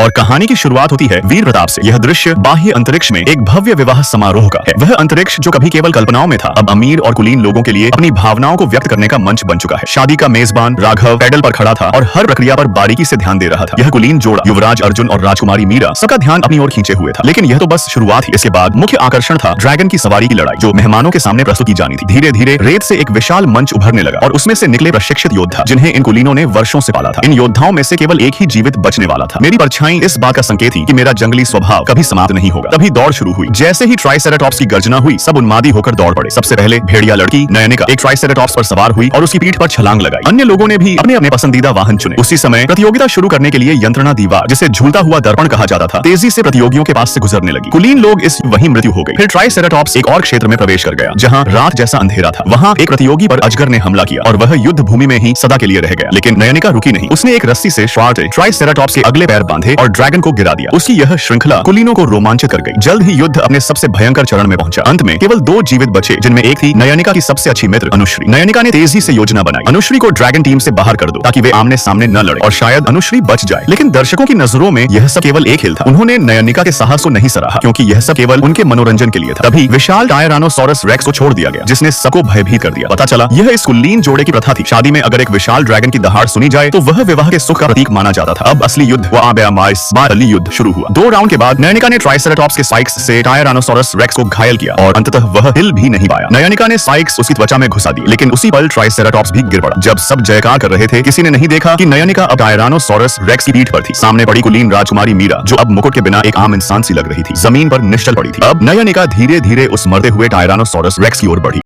और कहानी की शुरुआत होती है वीर प्रताप से। यह दृश्य बाह्य अंतरिक्ष में एक भव्य विवाह समारोह का है। वह अंतरिक्ष जो कभी केवल कल्पनाओं में था, अब अमीर और कुलीन लोगों के लिए अपनी भावनाओं को व्यक्त करने का मंच बन चुका है। शादी का मेजबान राघव पैडल पर खड़ा था और हर प्रक्रिया पर बारीकी से ध्यान दे रहा था। यह कुलीन जोड़ा युवराज अर्जुन और राजकुमारी मीरा सबका ध्यान अपनी ओर खींचे हुए था। लेकिन यह तो बस शुरुआत ही। इसके बाद मुख्य आकर्षण था ड्रैगन की सवारी की लड़ाई, जो मेहमानों के सामने प्रस्तुत की जानी थी। धीरे धीरे रेत से एक विशाल मंच उभरने लगा और उसमें से निकले प्रशिक्षित योद्धा, जिन्हें इन कुलीनों ने वर्षों से पाला था। इन योद्धाओं में से केवल एक ही जीवित बचने वाला था। मेरी परछाई इस बात का संकेत थी कि मेरा जंगली स्वभाव कभी समाप्त नहीं होगा। तभी दौड़ शुरू हुई। जैसे ही ट्राइसेराटॉप्स की गर्जना हुई, सब उन्मादी होकर दौड़ पड़े। सबसे पहले भेड़िया लड़की नयनिका एक ट्राइसेराटॉप्स पर सवार हुई और उसकी पीठ पर छलांग लगाई। अन्य लोगों ने भी अपने अपने पसंदीदा वाहन चुने। उसी समय प्रतियोगिता शुरू करने के लिए यंत्रणा दीवार, जिसे झूलता हुआ दर्पण कहा जाता था, तेजी से प्रतियोगियों के पास से गुजरने लगी। कुलीन लोग इस वहीं मृत्यु हो गई। फिर ट्राइसेराटॉप्स एक और क्षेत्र में प्रवेश कर गया, जहां रात जैसा अंधेरा था। वहां एक प्रतियोगी पर अजगर ने हमला किया और वह युद्ध भूमि में ही सदा के लिए रह गया। लेकिन नयनिका रुकी नहीं। उसने एक रस्सी से ट्राइसेराटॉप्स के अगले पैर बांधे और ड्रैगन को गिरा दिया। उसकी यह श्रृंखला कुलीनों को रोमांचित कर गई। जल्द ही युद्ध अपने सबसे भयंकर चरण में पहुंचा। अंत में केवल 2 जीवित बचे, जिनमें एक थी नयनिका की सबसे अच्छी मित्र अनुश्री। नयनिका ने तेजी से योजना बनाई, अनुश्री को ड्रैगन टीम से बाहर कर दो ताकि वे आमने सामने न लड़े और शायद अनुश्री बच जाए। लेकिन दर्शकों की नजरों में यह सब केवल एक खेल था। उन्होंने नयनिका के साहस को नहीं सराहा, क्योंकि यह सब केवल उनके मनोरंजन के लिए था। तभी विशाल टायरानोसॉरस रेक्स को छोड़ दिया गया, जिसने सबको भयभीत कर दिया। पता चला यह इस कुलीन जोड़े की प्रथा थी। शादी में अगर एक विशाल ड्रैगन की दहाड़ सुनी जाए तो वह विवाह के सुख का प्रतीक माना जाता था। अब असली युद्ध युद्ध शुरू हुआ। 2 राउंड के बाद नयनिका ने ट्राइसेराटॉप्स के स्पाइक्स से टायरानोसॉरस रेक्स को घायल किया और अंततः वह हिल भी नहीं पाया। नयनिका ने स्पाइक्स उसकी त्वचा में घुसा दी, लेकिन उसी पल ट्राइसेराटॉप्स भी गिर पड़ा। जब सब जयकार कर रहे थे, किसी ने नहीं देखा कि नयनिका अब टायरानोसॉरस रेक्स की पीठ पर थी। सामने पड़ी कुलीन राजकुमारी मीरा, जो अब मुकुट के बिना एक आम इंसान सी लग रही थी, जमीन पर निश्चल पड़ी थी। अब नयनिका धीरे धीरे उस मरते हुए टायरानोसॉरस रेक्स की ओर बढ़ी।